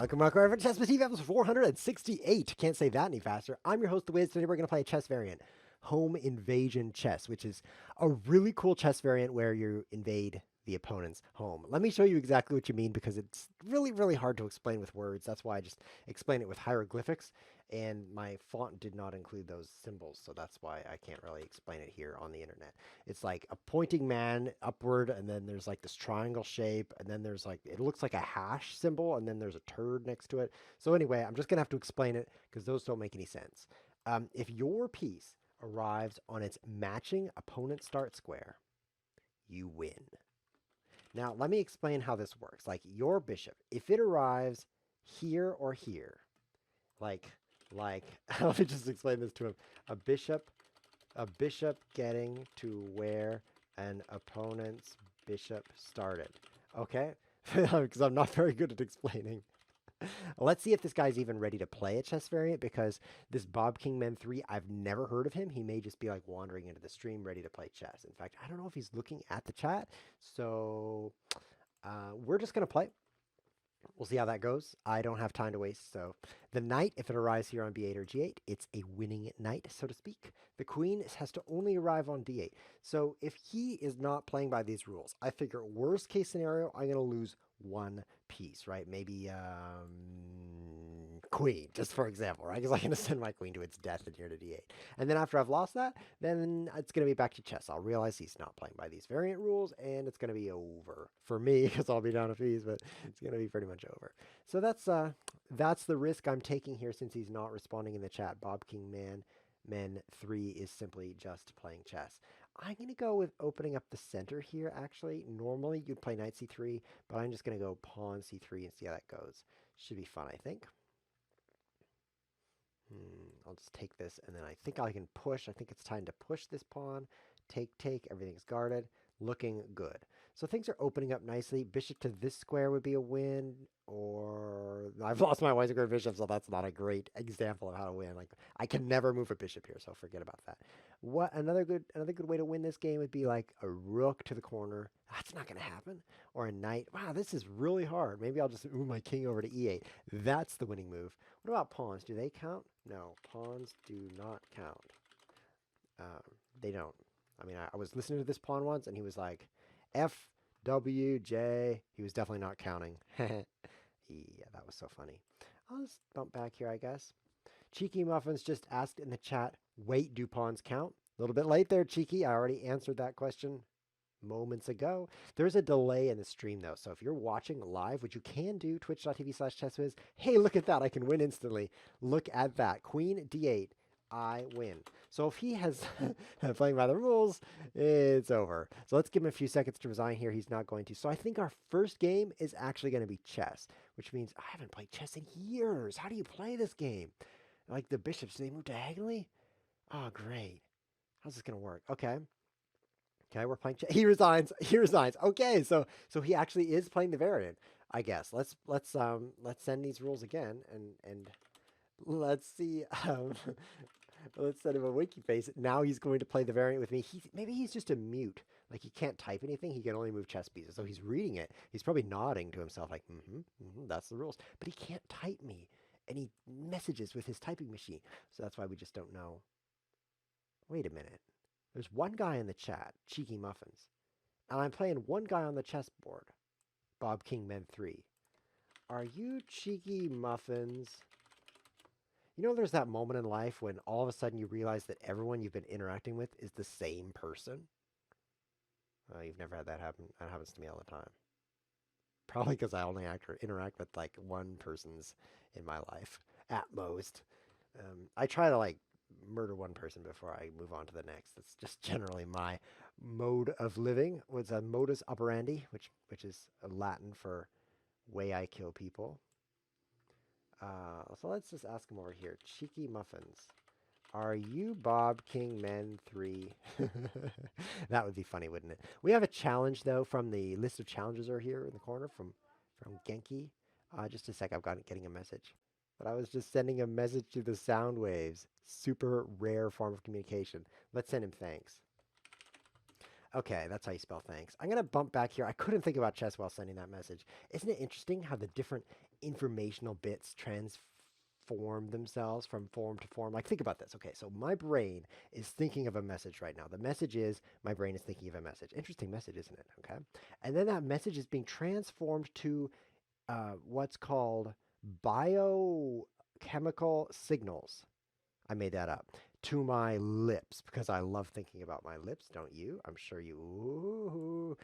Welcome everyone to ChessWhiz TV episode 468. Can't say that any faster. I'm your host, The Wiz. Today we're going to play a chess variant, Home Invasion Chess, which is a really cool chess variant where you invade the opponent's home. Let me show you exactly what you mean because it's really hard to explain with words. That's why I just explain it with hieroglyphics, and my font did not include those symbols, so that's why I can't really explain it here on the internet. It's like a pointing man upward, and then there's like this triangle shape, and then there's like, it looks like a hash symbol, and then there's a turd next to it. So anyway, I'm just gonna have to explain it because those don't make any sense. If your piece arrives on its matching opponent start square, you win. Now, let me explain how this works. Like your bishop, if it arrives here or here, like, let me just explain this to him. A bishop getting to where an opponent's bishop started. Okay? Because I'm not very good at explaining. Let's see if this guy's even ready to play a chess variant, because this Bob Kingman 3, I've never heard of him. He may just be like wandering into the stream ready to play chess. In fact, I don't know if he's looking at the chat. So we're just going to play. We'll see how that goes. I don't have time to waste. So the knight, if it arrives here on b8 or g8, it's a winning knight, so to speak. The queen has to only arrive on d8. So if he is not playing by these rules, I figure worst case scenario, I'm going to lose one piece, right? Maybe queen, just for example, right? Because I'm going to send my queen to its death in here to d8. And then after I've lost that, then it's going to be back to chess. I'll realize he's not playing by these variant rules, and it's going to be over for me because I'll be down a piece, but it's going to be pretty much over. So that's the risk I'm taking here, since he's not responding in the chat. Bob King Men 3 is simply just playing chess. I'm going to go with opening up the center here, actually. Normally, you'd play knight c3, but I'm just going to go pawn c3 and see how that goes. Should be fun, I think. I'll just take this, and then I think I can push. I think it's time to push this pawn. Take, everything's guarded. Looking good. So things are opening up nicely. Bishop to this square would be a win, or I've lost my white square bishop, so that's not a great example of how to win. Like, I can never move a bishop here, so forget about that. What another good way to win this game would be like a rook to the corner. That's not going to happen. Or a knight. Wow, this is really hard. Maybe I'll just move my king over to e8. That's the winning move. What about pawns? Do they count? No, pawns do not count. They don't. I mean, I was listening to this pawn once, and he was like, F, W, J. He was definitely not counting. Yeah, that was so funny. I'll just bump back here, I guess. Cheeky Muffins just asked in the chat, wait, do pawns count? A little bit late there, Cheeky. I already answered that question moments ago. There's a delay in the stream, though, so if you're watching live, which you can do, twitch.tv/ChessWhiz, hey, look at that. I can win instantly. Look at that. Queen D8. I win. So if he has playing by the rules, it's over. So let's give him a few seconds to resign here. He's not going to. So I think our first game is actually going to be chess, which means I haven't played chess in years. How do you play this game? Like the bishops, do they move diagonally? Oh, great. How's this going to work? Okay. Okay, we're playing chess. He resigns. He resigns. Okay, so he actually is playing the variant, I guess. Let's send these rules again and let's see. Let's send him a winky face. Now he's going to play the variant with me. Maybe he's just a mute. Like, he can't type anything. He can only move chess pieces. So he's reading it. He's probably nodding to himself like, that's the rules. But he can't type me. And he messages with his typing machine. So that's why we just don't know. Wait a minute. There's one guy in the chat, Cheeky Muffins. And I'm playing one guy on the chessboard, Bob King Men 3. Are you Cheeky Muffins? You know, there's that moment in life when all of a sudden you realize that everyone you've been interacting with is the same person. You've never had that happen. That happens to me all the time. Probably because I only interact with like one person's in my life at most. I try to like murder one person before I move on to the next. That's just generally my mode of living. What's a modus operandi, which is Latin for way I kill people. So let's just ask him over here. Cheeky Muffins. Are you Bob King Men 3? That would be funny, wouldn't it? We have a challenge, though, from the list of challenges are here in the corner from Genki. Just a sec, getting a message. But I was just sending a message to the sound waves. Super rare form of communication. Let's send him thanks. Okay, that's how you spell thanks. I'm going to bump back here. I couldn't think about chess while sending that message. Isn't it interesting how the different informational bits transform themselves from form to form? Like, think about this. Okay, so my brain is thinking of a message right now. The message is my brain is thinking of a message. Interesting message, isn't it? Okay. And then that message is being transformed to what's called biochemical signals. I made that up. To my lips because I love thinking about my lips, don't you? I'm sure you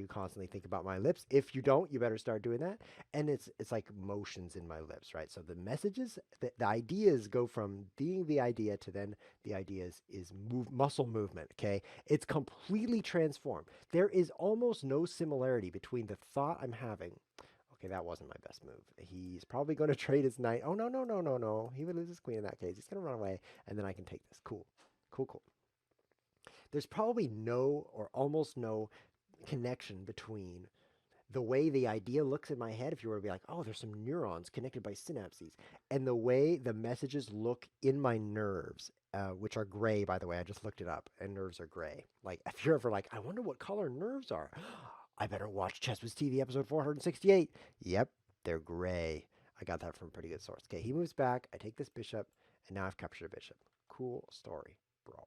constantly think about my lips. If you don't, you better start doing that. And it's like motions in my lips, right? So the messages, the ideas go from being the idea to then the ideas is muscle movement, okay? It's completely transformed. There is almost no similarity between the thought I'm having. Okay, that wasn't my best move. He's probably going to trade his knight. Oh, no, no, no, no, no. He would lose his queen in that case. He's going to run away, and then I can take this. Cool. Cool, cool. There's probably no or almost no connection between the way the idea looks in my head, if you were to be like, oh, there's some neurons connected by synapses, and the way the messages look in my nerves, which are gray, by the way. I just looked it up, and nerves are gray. Like, if you're ever like, I wonder what color nerves are, I better watch ChessWhiz TV episode 468. Yep, they're gray. I got that from a pretty good source. Okay, he moves back. I take this bishop, and now I've captured a bishop. Cool story, bro.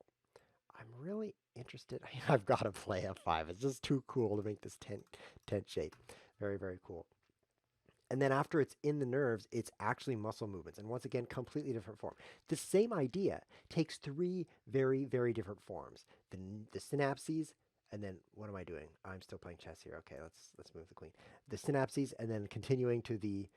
I'm really interested. I've got to play F5. It's just too cool to make this tent shape. Very, very cool. And then after it's in the nerves, it's actually muscle movements. And once again, completely different form. The same idea takes three very, very different forms. The synapses, and then what am I doing? I'm still playing chess here. Okay, let's move the queen. The synapses, and then continuing to the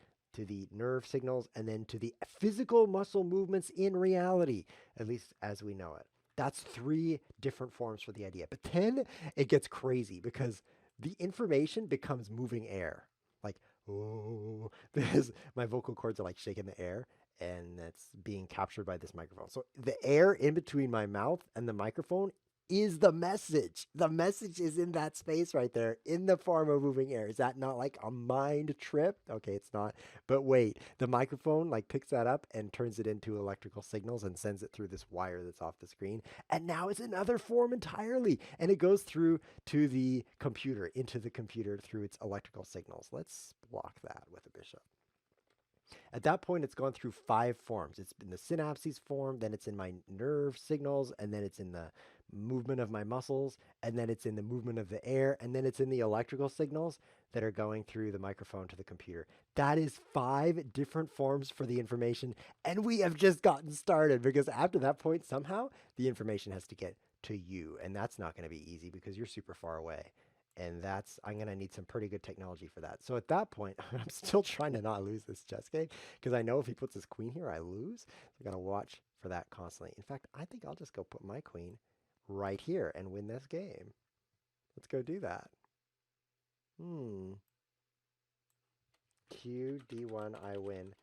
nerve signals, and then to the physical muscle movements in reality, at least as we know it. That's three different forms for the idea. But then it gets crazy because the information becomes moving air. Like, oh, because my vocal cords are like shaking the air and that's being captured by this microphone. So the air in between my mouth and the microphone is the message. The message is in that space right there in the form of moving air. Is that not like a mind trip? Okay, it's not. But wait, the microphone like picks that up and turns it into electrical signals and sends it through this wire that's off the screen. And now it's another form entirely. And it goes through to the computer, into the computer through its electrical signals. Let's block that with a bishop. At that point, it's gone through five forms. It's in the synapses form, then it's in my nerve signals, and then it's in the movement of my muscles, and then it's in the movement of the air, and then it's in the electrical signals that are going through the microphone to the computer. That is five different forms for the information, and we have just gotten started because after that point, somehow the information has to get to you, and that's not going to be easy because you're super far away. And I'm going to need some pretty good technology for that. So at that point, I'm still trying to not lose this chess game because I know if he puts his queen here, I lose. So I got to watch for that constantly. In fact, I think I'll just go put my queen right here and win this game. Let's go do that. Q, D1, I win.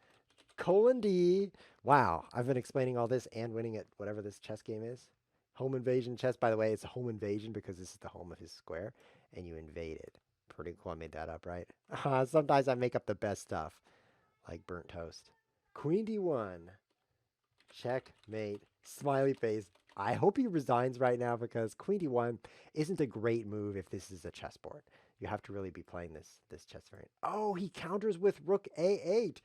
Colon D. Wow, I've been explaining all this and winning at whatever this chess game is. Home invasion chess, by the way, it's a home invasion because this is the home of his square, and you invaded. Pretty cool. I made that up, right? Sometimes I make up the best stuff, like burnt toast. Queen D1. Checkmate. Smiley face. I hope he resigns right now because Queen D1 isn't a great move if this is a chessboard. You have to really be playing this chess variant. Oh, he counters with Rook A8.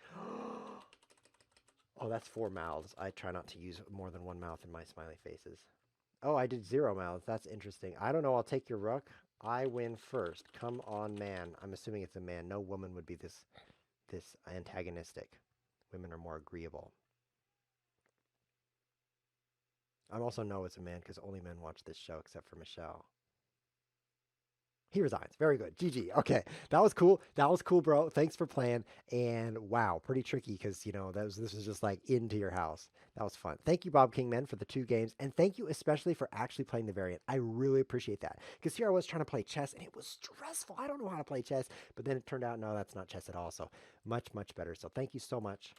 Oh, that's four mouths. I try not to use more than one mouth in my smiley faces. Oh, I did zero mouths. That's interesting. I don't know. I'll take your rook. I win first. Come on, man. I'm assuming it's a man. No woman would be this antagonistic. Women are more agreeable. I also know it's a man because only men watch this show except for Michelle. He resigns. Very good. GG. Okay. That was cool. That was cool, bro. Thanks for playing. And wow, pretty tricky because, you know, this was just like into your house. That was fun. Thank you, Bob Kingman, for the 2 games. And thank you especially for actually playing the variant. I really appreciate that. Because here I was trying to play chess and it was stressful. I don't know how to play chess. But then it turned out, no, that's not chess at all. So much, much better. So thank you so much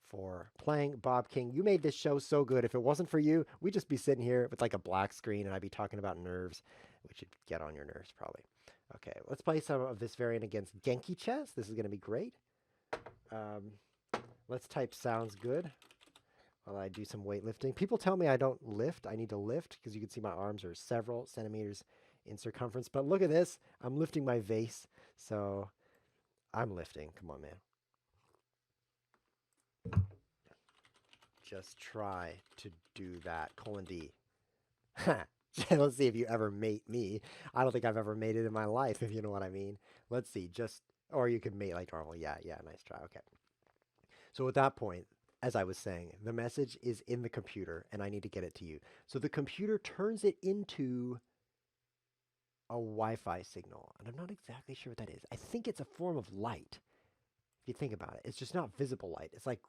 for playing, Bob King. You made this show so good. If it wasn't for you, we'd just be sitting here with like a black screen and I'd be talking about nerves, which would get on your nerves probably. Okay, let's play some of this variant against Genki Chess. This is going to be great. Let's type sounds good while I do some weightlifting. People tell me I don't lift. I need to lift because you can see my arms are several centimeters in circumference. But look at this. I'm lifting my vase. So I'm lifting. Come on, man. Just try to do that. Colon D. Let's see if you ever mate me. I don't think I've ever mated in my life, if you know what I mean. Let's see. Or you can mate like normal. Yeah, yeah, nice try. Okay. So at that point, as I was saying, the message is in the computer and I need to get it to you. So the computer turns it into a Wi-Fi signal. And I'm not exactly sure what that is. I think it's a form of light. If you think about it, it's just not visible light. It's like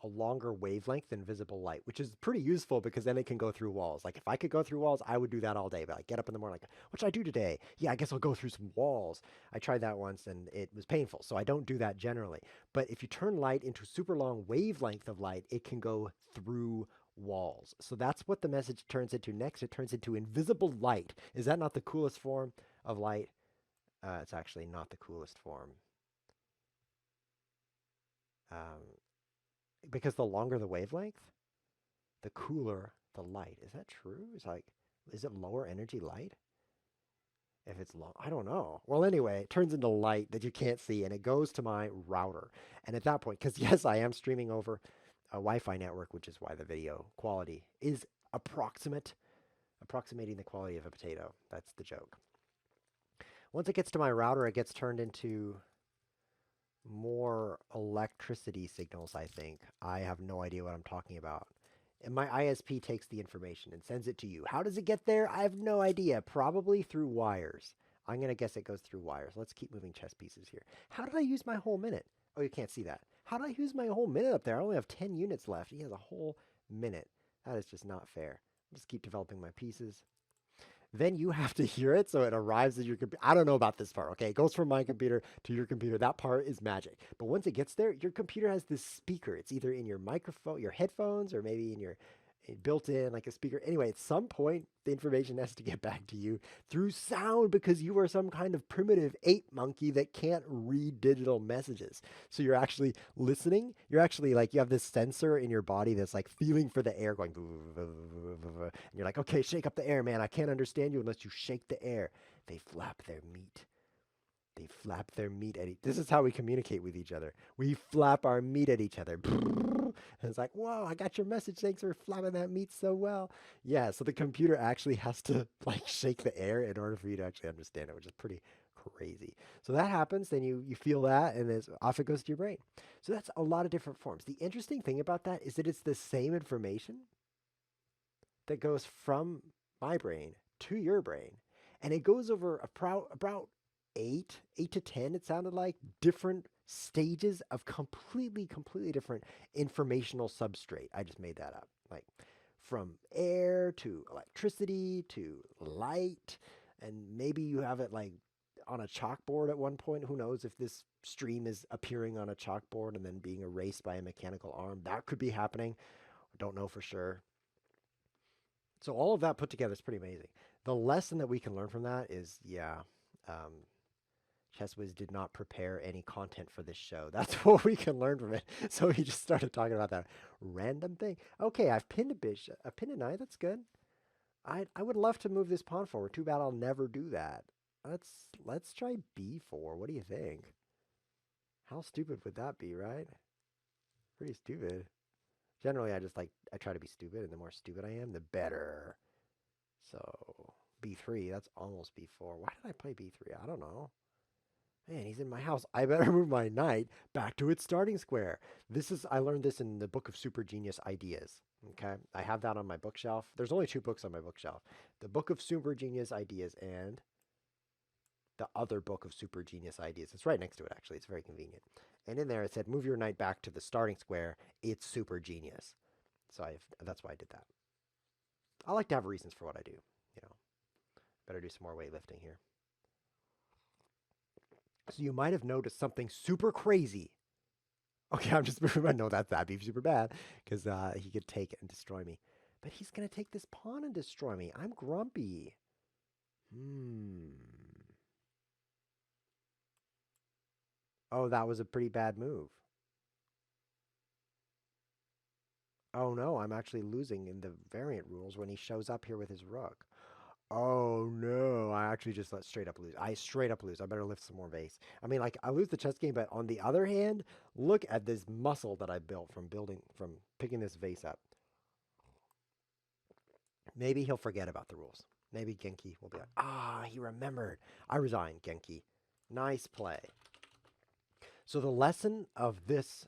a longer wavelength than visible light, which is pretty useful because then it can go through walls. Like if I could go through walls, I would do that all day. But I get up in the morning, like, what should I do today? Yeah, I guess I'll go through some walls. I tried that once and it was painful, so I don't do that generally. But if you turn light into a super long wavelength of light, it can go through walls. So that's what the message turns into next. It turns into invisible light. Is that not the coolest form of light? It's actually not the coolest form. Um, because the longer the wavelength, the cooler the light. Is that true? Is it lower energy light? If it's long, I don't know. Well, anyway, it turns into light that you can't see and it goes to my router. And at that point, because yes, I am streaming over a Wi-Fi network, which is why the video quality is approximating the quality of a potato. That's the joke. Once it gets to my router, it gets turned into more electricity signals, I think. I have no idea what I'm talking about. And my ISP takes the information and sends it to you. How does it get there? I have no idea. Probably through wires. I'm going to guess it goes through wires. Let's keep moving chess pieces here. How did I use my whole minute? Oh, you can't see that. How did I use my whole minute up there? I only have 10 units left. He has a whole minute. That is just not fair. I'll just keep developing my pieces. Then you have to hear it so it arrives at your computer. I don't know about this part, okay? It goes from my computer to your computer. That part is magic. But once it gets there, your computer has this speaker. It's either in your microphone, your headphones, or maybe in your built in like a speaker. Anyway, at some point, the information has to get back to you through sound because you are some kind of primitive ape monkey that can't read digital messages. So you're actually listening. You're actually like, you have this sensor in your body that's like feeling for the air going, and you're like, okay, shake up the air, man. I can't understand you unless you shake the air. They flap their meat. They flap their meat at This is how we communicate with each other. We flap our meat at each other. And it's like, whoa, I got your message. Thanks for flapping that meat so well. Yeah, so the computer actually has to like shake the air in order for you to actually understand it, which is pretty crazy. So that happens, then you feel that, and then off it goes to your brain. So that's a lot of different forms. The interesting thing about that is that it's the same information that goes from my brain to your brain. And it goes over about eight to 10, it sounded like, different stages of completely different informational substrate. I just made that up. Like from air to electricity to light. And maybe you have it like on a chalkboard at one point. Who knows if this stream is appearing on a chalkboard and then being erased by a mechanical arm. That could be happening. Don't know for sure. So all of that put together is pretty amazing. The lesson that we can learn from that is, yeah, ChessWhiz did not prepare any content for this show. That's what we can learn from it. So he just started talking about that random thing. Okay, I've pinned a bishop, a pinned a knight. That's good. I would love to move this pawn forward. Too bad I'll never do that. Let's try b4. What do you think? How stupid would that be, right? Pretty stupid. Generally, I try to be stupid, and the more stupid I am, the better. So b3, that's almost b4. Why did I play b3? I don't know. Man, he's in my house. I better move my knight back to its starting square. I learned this in the book of Super Genius Ideas. Okay, I have that on my bookshelf. There's only 2 books on my bookshelf. The book of Super Genius Ideas and the other book of Super Genius Ideas. It's right next to it, actually. It's very convenient. And in there it said, move your knight back to the starting square. It's super genius. So that's why I did that. I like to have reasons for what I do. You know, better do some more weightlifting here. So you might have noticed something super crazy. Okay, I'm just moving my... No, that'd be super bad because he could take it and destroy me. But he's going to take this pawn and destroy me. I'm grumpy. Oh, that was a pretty bad move. Oh no, I'm actually losing in the variant rules when he shows up here with his rook. Oh no, I actually just let straight up lose. I straight up lose. I better lift some more vase. I mean, like, I lose the chess game, but on the other hand, look at this muscle that I built from picking this vase up. Maybe he'll forget about the rules. Maybe Genki will be like, ah, he remembered. I resign, Genki. Nice play. So the lesson of this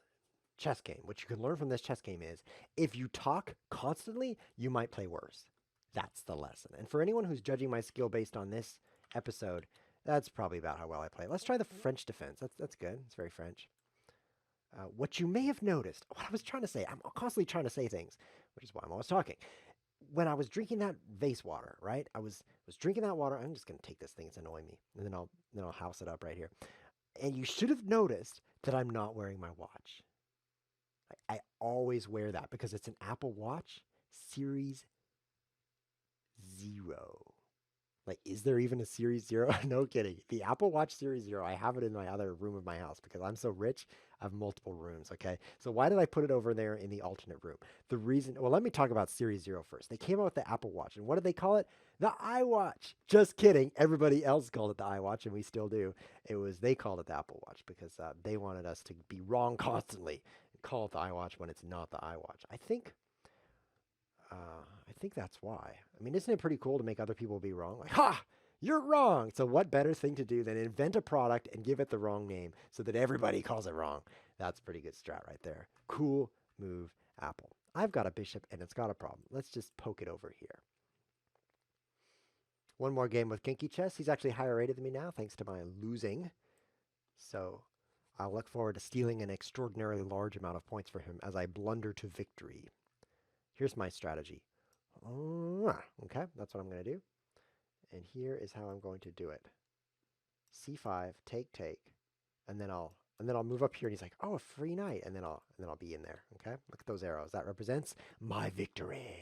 chess game, what you can learn from this chess game is, if you talk constantly, you might play worse. That's the lesson. And for anyone who's judging my skill based on this episode, that's probably about how well I play. Let's try the French defense. That's good. It's very French. What you may have noticed, what I was trying to say, I'm constantly trying to say things, which is why I'm always talking. When I was drinking that vase water, right? I was drinking that water. I'm just gonna take this thing. It's annoying me, and then I'll house it up right here. And you should have noticed that I'm not wearing my watch. I always wear that because it's an Apple Watch Series Zero. Like, is there even a Series Zero? No kidding. The Apple Watch Series Zero, I have it in my other room of my house because I'm so rich. I have multiple rooms, okay? So why did I put it over there in the alternate room? The reason, well, let me talk about Series Zero first. They came out with the Apple Watch, and what did they call it? The iWatch. Just kidding. Everybody else called it the iWatch, and we still do. They called it the Apple Watch because they wanted us to be wrong constantly and call it the iWatch when it's not the iWatch. I think that's why. I mean, isn't it pretty cool to make other people be wrong? Like, ha, you're wrong. So what better thing to do than invent a product and give it the wrong name so that everybody calls it wrong? That's a pretty good strat right there. Cool move, Apple. I've got a bishop and it's got a problem. Let's just poke it over here. One more game with Kinky Chess. He's actually higher rated than me now, thanks to my losing. So I'll look forward to stealing an extraordinarily large amount of points for him as I blunder to victory. Here's my strategy. Okay, that's what I'm going to do. And here is how I'm going to do it. C5, take, and then I'll move up here and he's like, "Oh, a free knight." And then I'll be in there, okay? Look at those arrows. That represents my victory.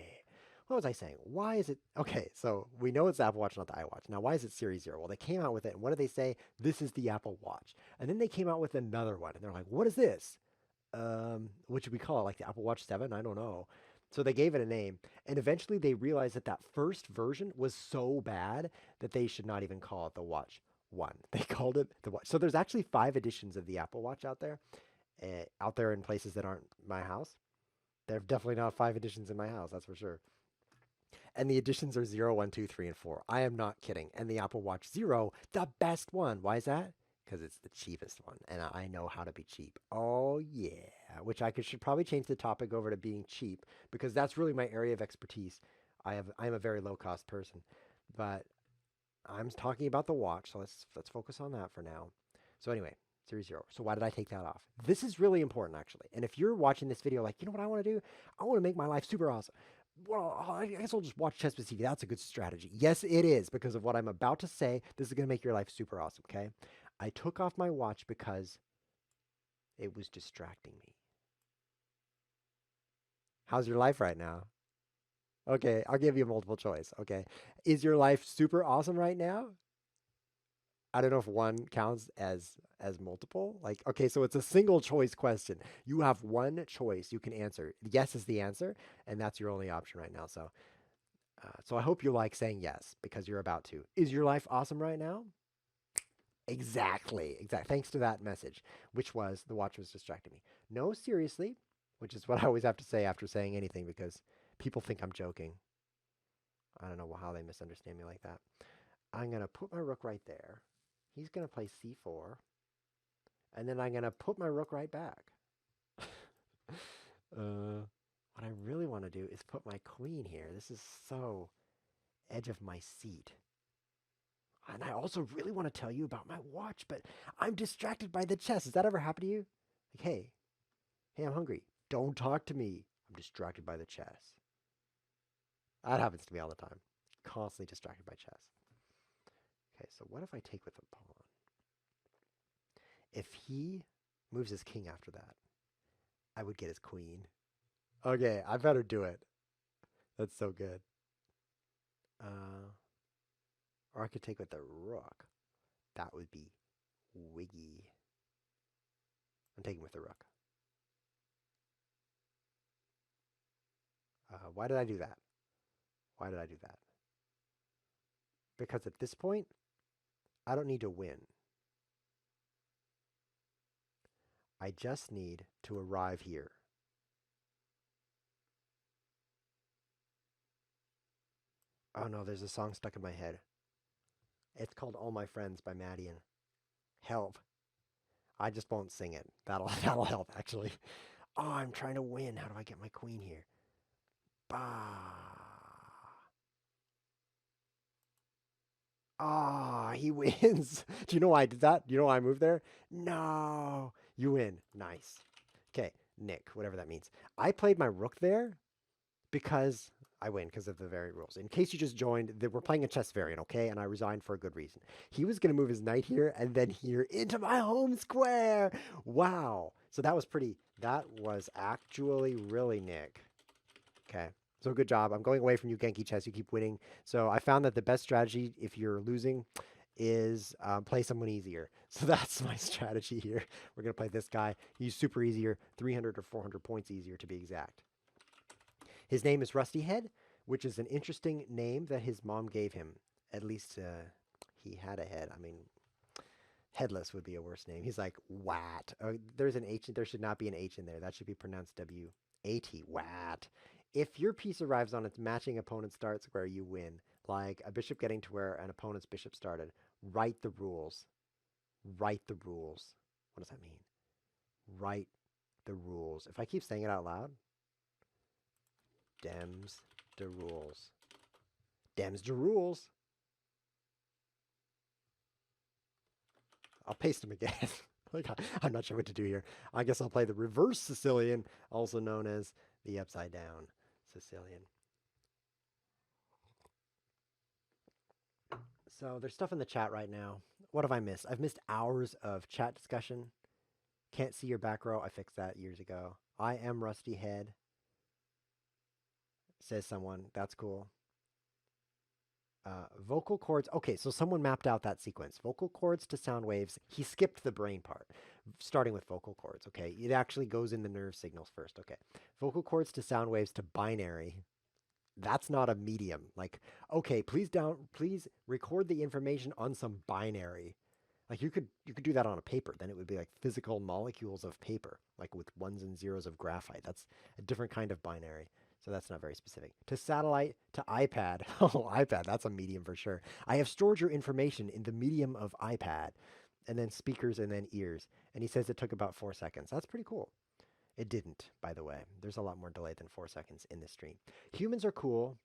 What was I saying? Why is it okay, so we know it's the Apple Watch, not the iWatch. Now, why is it Series Zero? Well, they came out with it, and what did they say? This is the Apple Watch. And then they came out with another one, and they're like, "What is this?" What should we call it? Like the Apple Watch 7? I don't know. So they gave it a name, and eventually they realized that that first version was so bad that they should not even call it the Watch 1. They called it the Watch. So there's actually 5 editions of the Apple Watch out there in places that aren't my house. There are definitely not 5 editions in my house, that's for sure. And the editions are 0, 1, 2, 3, and 4. I am not kidding. And the Apple Watch Zero, the best one. Why is that? Because it's the cheapest one, and I know how to be cheap. Oh yeah, which should probably change the topic over to being cheap because that's really my area of expertise. I'm a very low cost person, but I'm talking about the watch, so let's focus on that for now. So anyway, Series Zero. So why did I take that off? This is really important actually. And if you're watching this video, like, you know what I want to do? I want to make my life super awesome. Well, I guess I'll just watch ChessWhiz TV. That's a good strategy. Yes, it is because of what I'm about to say. This is going to make your life super awesome. Okay. I took off my watch because it was distracting me. How's your life right now? Okay, I'll give you a multiple choice. Okay. Is your life super awesome right now? I don't know if one counts as multiple. Like, okay, so it's a single choice question. You have one choice you can answer. Yes is the answer, and that's your only option right now. So I hope you like saying yes because you're about to. Is your life awesome right now? Exactly. Thanks to that message, which was the watch was distracting me. No, seriously, which is what I always have to say after saying anything because people think I'm joking. I don't know how they misunderstand me like that. I'm going to put my rook right there. He's going to play c4, and then I'm going to put my rook right back. What I really want to do is put my queen here. This is so edge of my seat. And I also really want to tell you about my watch, but I'm distracted by the chess. Has that ever happened to you? Like, hey, I'm hungry. Don't talk to me. I'm distracted by the chess. That happens to me all the time. Constantly distracted by chess. Okay, so what if I take with the pawn? If he moves his king after that, I would get his queen. Okay, I better do it. That's so good. Or I could take with the rook. That would be wiggy. I'm taking with the rook. Why did I do that? Why did I do that? because at this point, I don't need to win. I just need to arrive here. Oh no, there's a song stuck in my head. It's called All My Friends by Madian. Help. I just won't sing it. That'll help actually. Oh, I'm trying to win. How do I get my queen here? Bah. Ah, he wins. Do you know why I did that? Do you know why I moved there? No. You win. Nice. Okay, Nick, whatever that means. I played my rook there because I win because of the variant rules. In case you just joined, we're playing a chess variant, okay? And I resigned for a good reason. He was going to move his knight here and then here into my home square. Wow. So that was actually really Nick. Okay. So good job. I'm going away from you, Genki Chess. You keep winning. So I found that the best strategy if you're losing is play someone easier. So that's my strategy here. We're going to play this guy. He's super easier, 300 or 400 points easier to be exact. His name is Rusty Head, which is an interesting name that his mom gave him. At least he had a head. I mean, headless would be a worse name. He's like, Wat. There's an H. There should not be an H in there. That should be pronounced W-A-T. Wat. If your piece arrives on its matching opponent starts where you win, like a bishop getting to where an opponent's bishop started, write the rules. Write the rules. What does that mean? Write the rules. If I keep saying it out loud, Dems de rules. Dems de rules. I'll paste them again. Like, I'm not sure what to do here. I guess I'll play the reverse Sicilian, also known as the upside down Sicilian. So there's stuff in the chat right now. What have I missed? I've missed hours of chat discussion. Can't see your back row. I fixed that years ago. I am Rusty Head, says someone. That's cool. Vocal cords. Okay, so someone mapped out that sequence. Vocal cords to sound waves. He skipped the brain part, starting with vocal cords. Okay, it actually goes in the nerve signals first. Okay, vocal cords to sound waves to binary. That's not a medium. Like, okay, please record the information on some binary. Like you could do that on a paper. Then it would be like physical molecules of paper, like with ones and zeros of graphite. That's a different kind of binary. So that's not very specific. To satellite, to iPad. Oh, iPad, that's a medium for sure. I have stored your information in the medium of iPad, and then speakers and then ears. And he says it took about 4 seconds. That's pretty cool. It didn't, by the way. There's a lot more delay than 4 seconds in this stream. Humans are cool.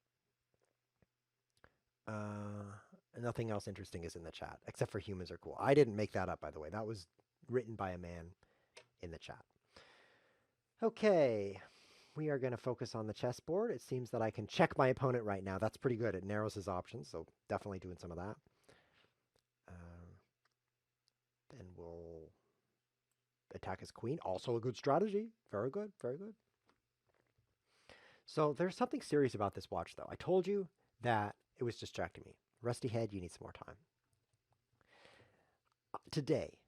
Nothing else interesting is in the chat, except for humans are cool. I didn't make that up, by the way. That was written by a man in the chat. Okay, we are going to focus on the chessboard. It seems that I can check my opponent right now. That's pretty good. It narrows his options, so definitely doing some of that. Then we'll attack his queen. Also a good strategy. Very good, very good. So there's something serious about this watch, though. I told you that it was distracting me. Rusty Head, you need some more time. Today.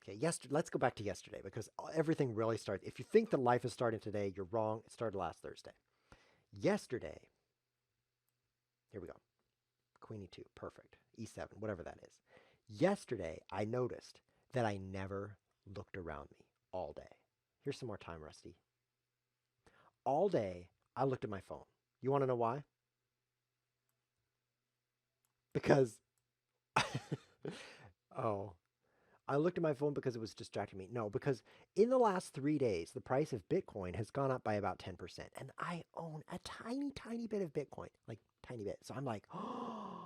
Okay, let's go back to yesterday because everything really started. If you think that life is starting today, you're wrong. It started last Thursday. Yesterday, here we go. Queen e2, perfect. e7, whatever that is. Yesterday, I noticed that I never looked around me all day. Here's some more time, Rusty. All day, I looked at my phone. You want to know why? Because, oh, I looked at my phone because it was distracting me. No, because in the last 3 days, the price of Bitcoin has gone up by about 10%. And I own a tiny, tiny bit of Bitcoin, like tiny bit. So I'm like, oh,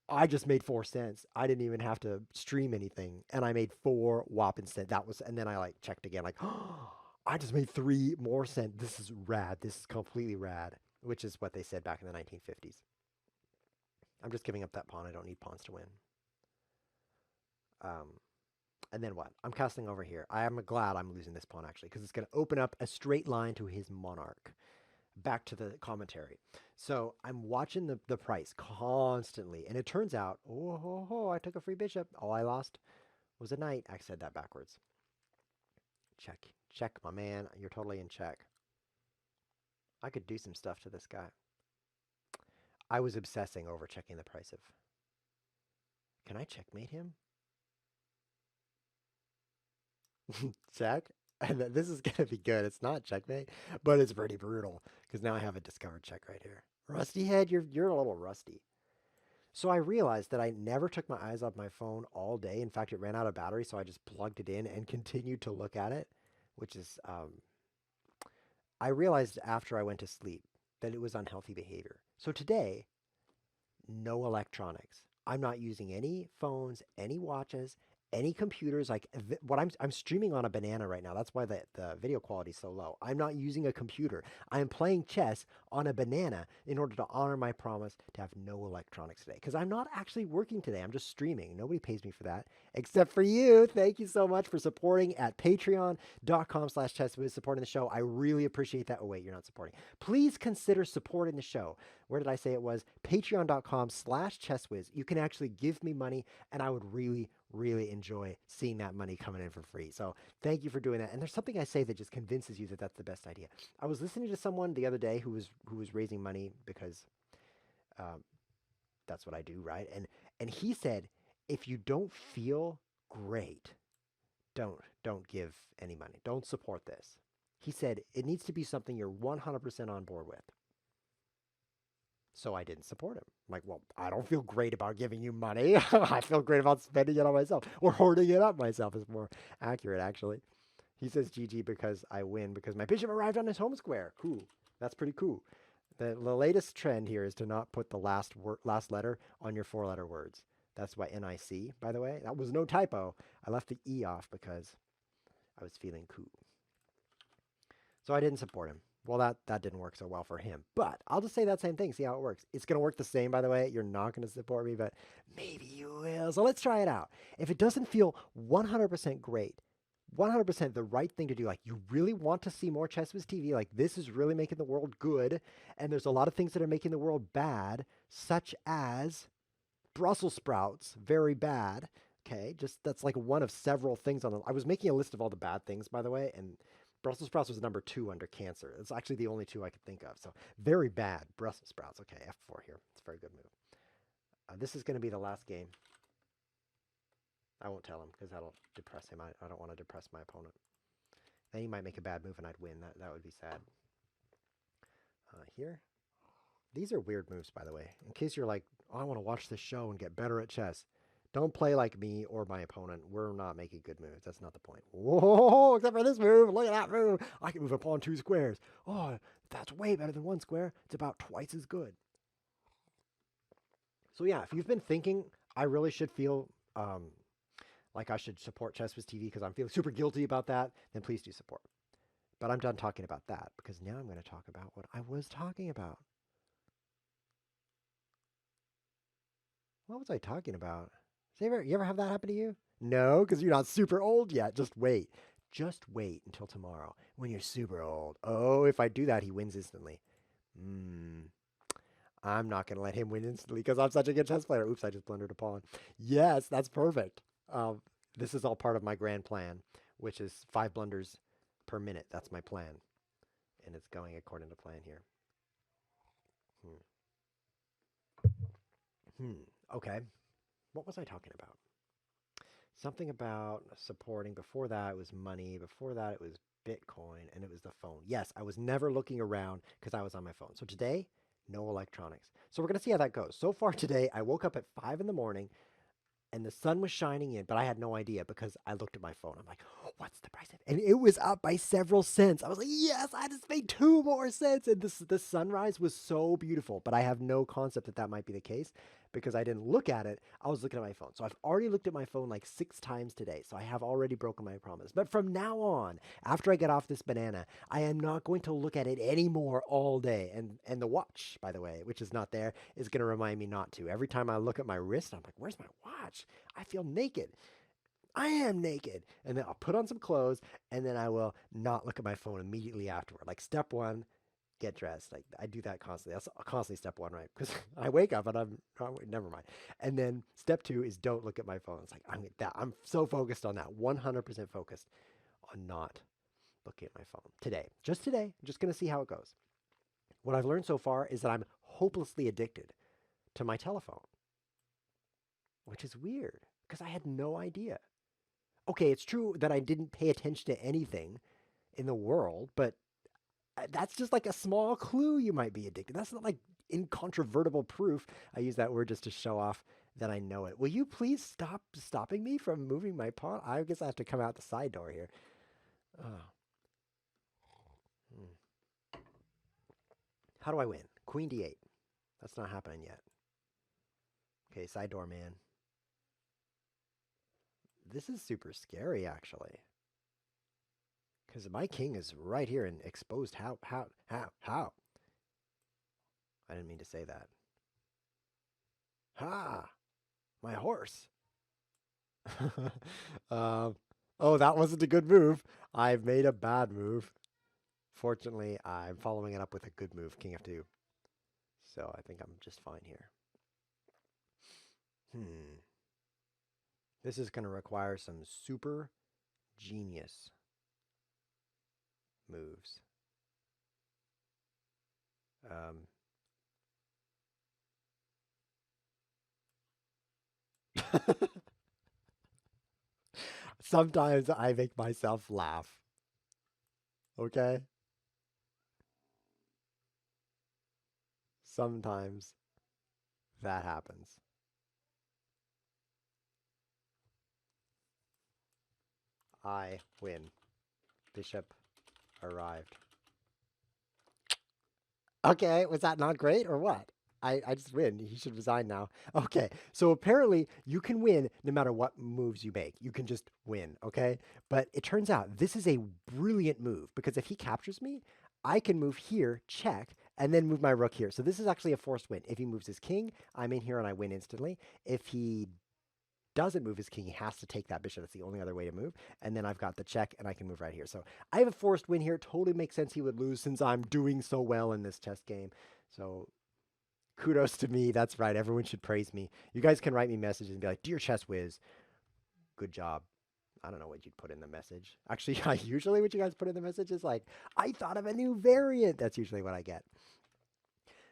I just made 4 cents. I didn't even have to stream anything. And I made 4 whopping cents. And then I like checked again, like, oh, I just made 3 more cents. This is rad. This is completely rad, which is what they said back in the 1950s. I'm just giving up that pawn. I don't need pawns to win. And then what? I'm casting over here. I am glad I'm losing this pawn, actually, because it's going to open up a straight line to his monarch. Back to the commentary. So I'm watching the price constantly, and it turns out, I took a free bishop. All I lost was a knight. I said that backwards. Check, my man. You're totally in check. I could do some stuff to this guy. I was obsessing over checking the price of. Can I checkmate him? Check. And this is gonna be good. It's not checkmate, but it's pretty brutal because now I have a discovered check right here. Rusty head, you're a little rusty. So I realized that I never took my eyes off my phone all day. In fact, it ran out of battery, so I just plugged it in and continued to look at it, which is I realized after I went to sleep that it was unhealthy behavior. So today, no electronics. I'm not using any phones, any watches, any computers. Like what I'm streaming on a banana right now. That's why the video quality is so low. I'm not using a computer. I am playing chess on a banana in order to honor my promise to have no electronics today. Because I'm not actually working today. I'm just streaming. Nobody pays me for that except for you. Thank you so much for supporting at patreon.com/ChessWhiz, supporting the show. I really appreciate that. Oh wait, you're not supporting. Please consider supporting the show. Where did I say it was? Patreon.com/ChessWhiz. You can actually give me money, and I would really, really enjoy seeing that money coming in for free. So thank you for doing that. And there's something I say that just convinces you that that's the best idea. I was listening to someone the other day who was raising money because um, that's what I do, right? And he said, if you don't feel great, don't give any money. Don't support this. He said it needs to be something you're 100% on board with. So I didn't support him. I'm like, well, I don't feel great about giving you money. I feel great about spending it on myself or hoarding it up myself is more accurate, actually. He says GG because I win because my bishop arrived on his home square. Cool. That's pretty cool. The latest trend here is to not put the last letter on your 4-letter words. That's by NIC, by the way. That was no typo. I left the E off because I was feeling cool. So I didn't support him. Well, that didn't work so well for him. But I'll just say that same thing, see how it works. It's going to work the same, by the way. You're not going to support me, but maybe you will. So let's try it out. If it doesn't feel 100% great, 100% the right thing to do, like you really want to see more ChessWhiz TV, like this is really making the world good, and there's a lot of things that are making the world bad, such as Brussels sprouts, very bad. Okay, just that's like one of several things on the. I was making a list of all the bad things, by the way, and Brussels sprouts was number 2 under cancer. It's actually the only 2 I could think of. So very bad Brussels sprouts. Okay, F4 here. It's a very good move. This is going to be the last game. I won't tell him because that'll depress him. I don't want to depress my opponent. Then he might make a bad move and I'd win. That would be sad. Here. These are weird moves, by the way. In case you're like, oh, I want to watch this show and get better at chess. Don't play like me or my opponent. We're not making good moves. That's not the point. Whoa, except for this move. Look at that move. I can move a pawn 2 squares. Oh, that's way better than 1 square. It's about twice as good. So yeah, if you've been thinking I really should feel like I should support ChessWhiz TV because I'm feeling super guilty about that, then please do support. But I'm done talking about that because now I'm going to talk about what I was talking about. What was I talking about? You ever have that happen to you? No, because you're not super old yet. Just wait. Just wait until tomorrow when you're super old. Oh, if I do that, he wins instantly. I'm not going to let him win instantly because I'm such a good chess player. Oops, I just blundered a pawn. Yes, that's perfect. This is all part of my grand plan, which is 5 blunders per minute. That's my plan. And it's going according to plan here. Okay. What was I talking about? Something about supporting. Before that, it was money. Before that, it was Bitcoin. And it was the phone. Yes, I was never looking around because I was on my phone. So today, no electronics. So we're going to see how that goes. So far today, I woke up at 5 in the morning and the sun was shining in, but I had no idea because I looked at my phone. I'm like, what's the price of it? And it was up by several cents. I was like, yes, I just made 2 more cents. And the sunrise was so beautiful, but I have no concept that that might be the case because I didn't look at it. I was looking at my phone. So I've already looked at my phone like 6 times today. So I have already broken my promise. But from now on, after I get off this banana, I am not going to look at it anymore all day. And the watch, by the way, which is not there, is going to remind me not to. Every time I look at my wrist, I'm like, where's my watch? I feel naked. I am naked. And then I'll put on some clothes and then I will not look at my phone immediately afterward. Like step 1, get dressed. Like I do that constantly. That's constantly step 1, right? Because I wake up and oh, never mind. And then step 2 is don't look at my phone. It's like I'm so focused on that. 100% focused on not looking at my phone today. Just today. I'm just going to see how it goes. What I've learned so far is that I'm hopelessly addicted to my telephone, which is weird because I had no idea. Okay, it's true that I didn't pay attention to anything in the world, but that's just like a small clue you might be addicted. That's not like incontrovertible proof. I use that word just to show off that I know it. Will you please stop stopping me from moving my pawn? I guess I have to come out the side door here. Oh. Hmm. How do I win? Queen d8. That's not happening yet. Okay, side door, man. This is super scary, actually. Because my king is right here and exposed. How? I didn't mean to say that. Ha! My horse. Oh, that wasn't a good move. I've made a bad move. Fortunately, I'm following it up with a good move, king f2. So I think I'm just fine here. This is going to require some super genius moves. Sometimes I make myself laugh. Okay? Sometimes that happens. I win. Bishop arrived. Okay, was that not great or what? I just win. He should resign now. Okay, so apparently you can win no matter what moves you make. You can just win, okay? But it turns out this is a brilliant move because if he captures me, I can move here, check, and then move my rook here. So this is actually a forced win. If he moves his king, I'm in here and I win instantly. If he doesn't move his king, he has to take that bishop. That's the only other way to move. And then I've got the check and I can move right here. So I have a forced win here. Totally makes sense he would lose since I'm doing so well in this chess game. So kudos to me. That's right. Everyone should praise me. You guys can write me messages and be like, "Dear ChessWhiz, good job." I don't know what you'd put in the message. Actually, usually what you guys put in the message is like, "I thought of a new variant." That's usually what I get.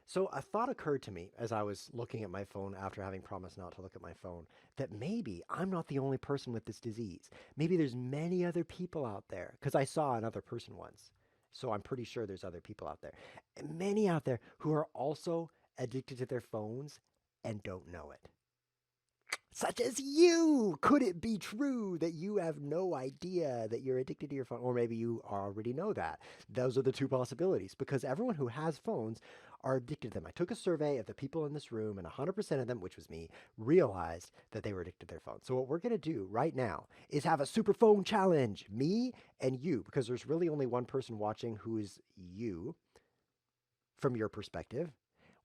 So a thought occurred to me as I was looking at my phone after having promised not to look at my phone that maybe I'm not the only person with this disease. Maybe there's many other people out there because I saw another person once. So I'm pretty sure there's other people out there. And many out there who are also addicted to their phones and don't know it. Such as you. Could it be true that you have no idea that you're addicted to your phone? Or maybe you already know that. Those are the two possibilities because everyone who has phones are addicted to them. I took a survey of the people in this room, and 100% of them, which was me, realized that they were addicted to their phone. So, what we're going to do right now is have a super phone challenge, me and you, because there's really only one person watching who is you from your perspective.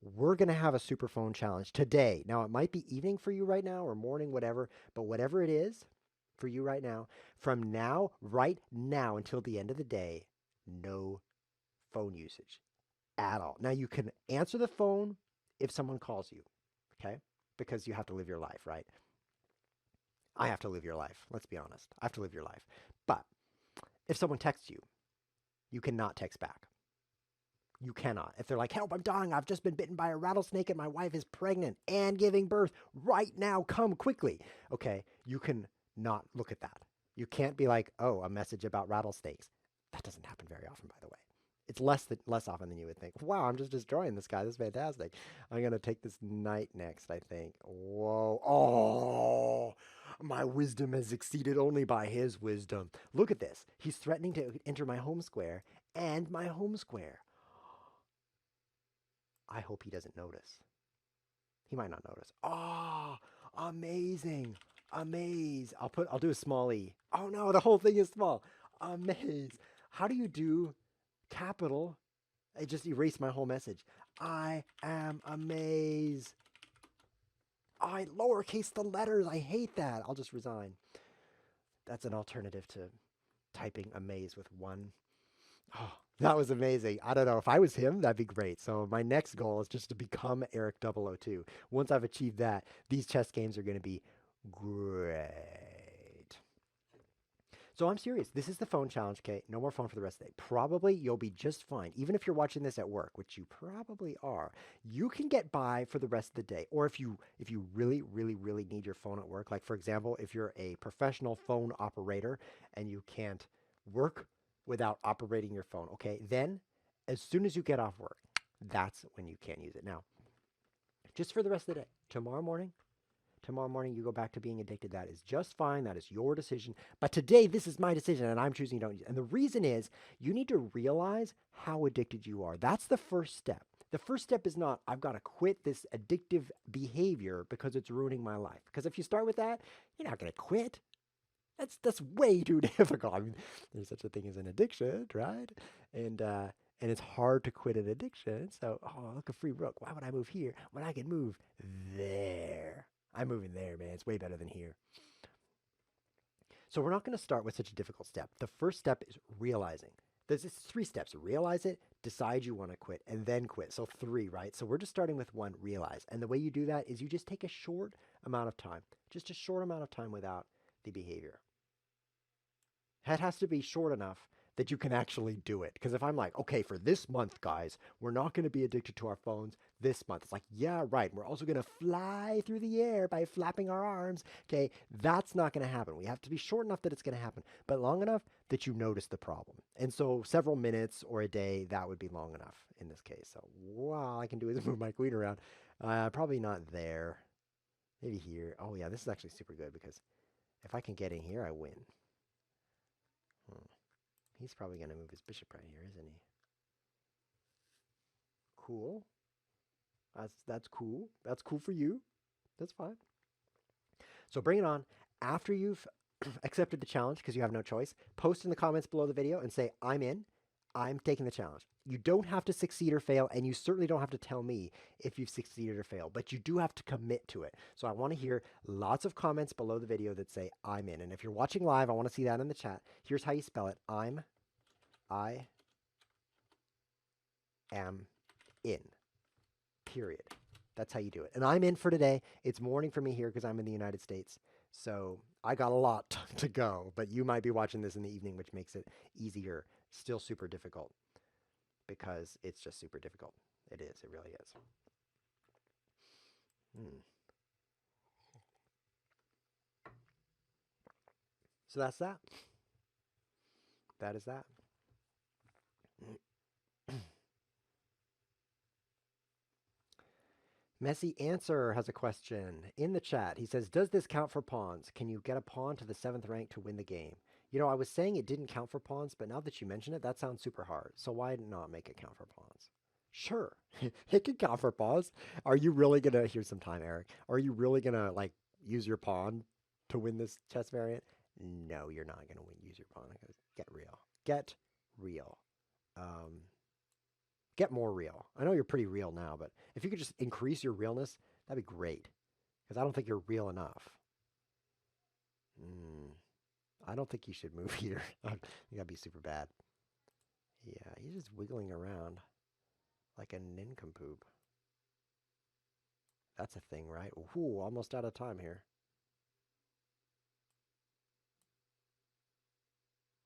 We're going to have a super phone challenge today. Now, it might be evening for you right now or morning, whatever, but whatever it is for you right now, from now, right now until the end of the day, no phone usage at all. Now, you can answer the phone if someone calls you, okay? Because you have to live your life, right? I have to live your life. Let's be honest. I have to live your life. But if someone texts you, you cannot text back. You cannot. If they're like, "Help, I'm dying. I've just been bitten by a rattlesnake and my wife is pregnant and giving birth right now. Come quickly." Okay, you can not look at that. You can't be like, "Oh, a message about rattlesnakes." That doesn't happen very often, by the way. It's less often than you would think. Wow, I'm just destroying this guy. This is fantastic. I'm going to take this knight next, I think. Whoa. Oh, my wisdom has exceeded only by his wisdom. Look at this. He's threatening to enter my home square and my home square. I hope he doesn't notice. He might not notice. Oh, amazing. Amaze. I'll do a small E. Oh no, the whole thing is small. Amaze. How do you do capital? I just erased my whole message. I am amazed. I lowercase the letters. I hate that. I'll just resign. That's an alternative to typing amaze with one. Oh, that was amazing. I don't know. If I was him, that'd be great. So my next goal is just to become Eric 002. Once I've achieved that, these chess games are going to be great. So I'm serious. This is the phone challenge, okay? No more phone for the rest of the day. Probably you'll be just fine. Even if you're watching this at work, which you probably are, you can get by for the rest of the day. Or if you really, really, really need your phone at work, like for example, if you're a professional phone operator and you can't work without operating your phone, okay? Then as soon as you get off work, that's when you can use it. Now, just for the rest of the day, tomorrow morning you go back to being addicted. That is just fine. That is your decision. But today, this is my decision, and I'm choosing you don't use it. And the reason is you need to realize how addicted you are. That's the first step. The first step is not, I've got to quit this addictive behavior because it's ruining my life. Because if you start with that, you're not going to quit. That's way too difficult. I mean, there's such a thing as an addiction, right? And it's hard to quit an addiction. So, oh, look, a free rook. Why would I move here when I can move there? I'm moving there, man. It's way better than here. So we're not going to start with such a difficult step. The first step is realizing. There's just 3 steps. Realize it, decide you want to quit, and then quit. So 3, right? So we're just starting with 1, realize. And the way you do that is you just take a short amount of time. Just a short amount of time without the behavior. It has to be short enough that you can actually do it. Because if I'm like, okay, for this month, guys, we're not going to be addicted to our phones this month. It's like, yeah, right. We're also going to fly through the air by flapping our arms. Okay, that's not going to happen. We have to be short enough that it's going to happen, but long enough that you notice the problem. And so several minutes or a day, that would be long enough in this case. So all I can do is move my queen around. Probably not there. Maybe here. Oh yeah, this is actually super good because if I can get in here, I win. He's probably going to move his bishop right here, isn't he? Cool. That's cool. That's cool for you. That's fine. So bring it on. After you've accepted the challenge, because you have no choice, post in the comments below the video and say, I'm in. I'm taking the challenge. You don't have to succeed or fail, and you certainly don't have to tell me if you've succeeded or failed, but you do have to commit to it. So I want to hear lots of comments below the video that say, I'm in. And if you're watching live, I want to see that in the chat. Here's how you spell it. I am in. Period. That's how you do it. And I'm in for today. It's morning for me here because I'm in the United States. So I got a lot to go, but you might be watching this in the evening, which makes it easier. Still super difficult because it's just super difficult. It is. It really is. So that's that. That is that. Messy Answer has a question in the chat. He says, does this count for pawns? Can you get a pawn to the 7th rank to win the game? You know, I was saying it didn't count for pawns, but now that you mention it, that sounds super hard. So why not make it count for pawns? Sure, it can count for pawns. Are you really going to, here's some time, Eric. Are you really going to like use your pawn to win this chess variant? No, you're not going to use your pawn. Get real. Get real. Get more real. I know you're pretty real now, but if you could just increase your realness, that'd be great. Because I don't think you're real enough. I don't think you should move here. You gotta be super bad. Yeah, he's just wiggling around like a nincompoop. That's a thing, right? Ooh, almost out of time here.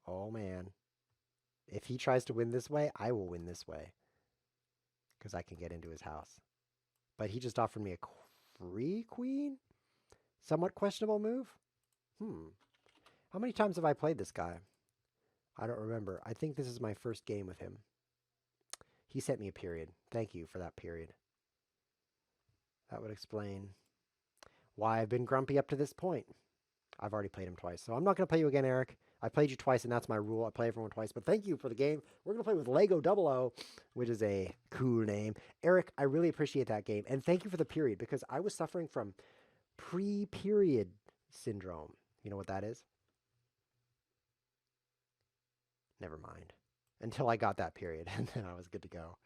Oh man. If he tries to win this way, I will win this way. Because I can get into his house. But he just offered me a free queen? Somewhat questionable move? How many times have I played this guy? I don't remember. I think this is my first game with him. He sent me a period. Thank you for that period. That would explain why I've been grumpy up to this point. I've already played him twice, so I'm not going to play you again, Eric. I played you twice, and that's my rule. I play everyone twice, but thank you for the game. We're going to play with Lego 00, which is a cool name. Eric, I really appreciate that game, and thank you for the period, because I was suffering from pre-period syndrome. You know what that is? Never mind. Until I got that period, and then I was good to go.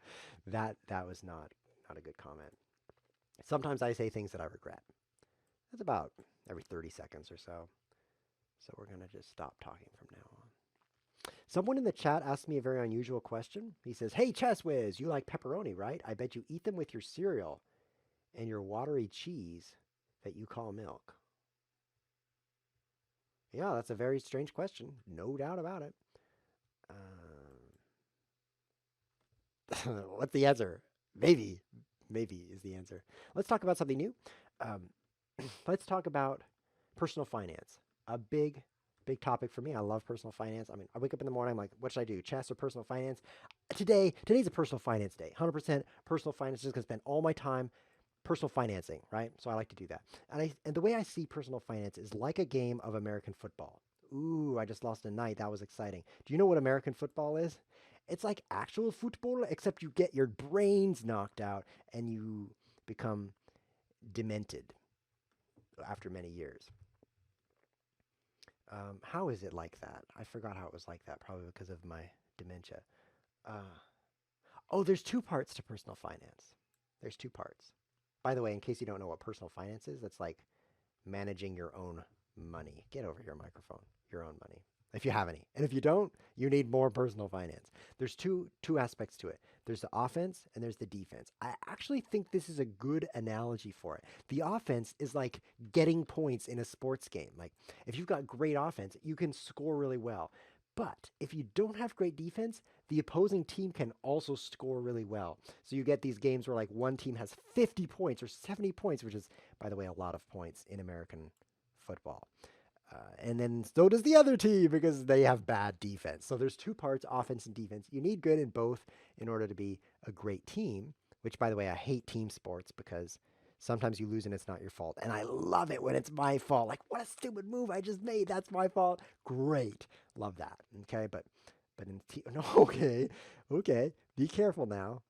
That was not a good comment. Sometimes I say things that I regret. That's about every 30 seconds or so. So we're going to just stop talking from now on. Someone in the chat asked me a very unusual question. He says, hey, ChessWhiz, you like pepperoni, right? I bet you eat them with your cereal and your watery cheese that you call milk. Yeah, that's a very strange question. No doubt about it. What's the answer? Maybe. Maybe is the answer. Let's talk about something new. Um, let's talk about personal finance. A big topic for me. I love personal finance. I mean, I wake up in the morning, I'm like, what should I do? Chess or personal finance? Today's a personal finance day. 100% personal finance. Just gonna spend all my time personal financing, right? So I like to do that. And the way I see personal finance is like a game of American football. Ooh, I just lost a knight. That was exciting. Do you know what American football is? It's like actual football, except you get your brains knocked out and you become demented after many years. How is it like that? I forgot how it was like that, probably because of my dementia. Uh, oh, there's two parts to personal finance. There's two parts. By the way, in case you don't know what personal finance is, that's like managing your own money. Get over your microphone. Your own money. If you have any. And if you don't, you need more personal finance. There's two aspects to it. There's the offense and there's the defense. I actually think this is a good analogy for it. The offense is like getting points in a sports game. Like if you've got great offense, you can score really well. But if you don't have great defense, the opposing team can also score really well. So you get these games where like one team has 50 points or 70 points, which is, by the way, a lot of points in American football. And then so does the other team because they have bad defense. So there's two parts, offense and defense. You need good in both in order to be a great team, which, by the way, I hate team sports because sometimes you lose and it's not your fault. And I love it when it's my fault. Like, what a stupid move I just made. That's my fault. Great. Love that. Okay. But in no, okay. Be careful now.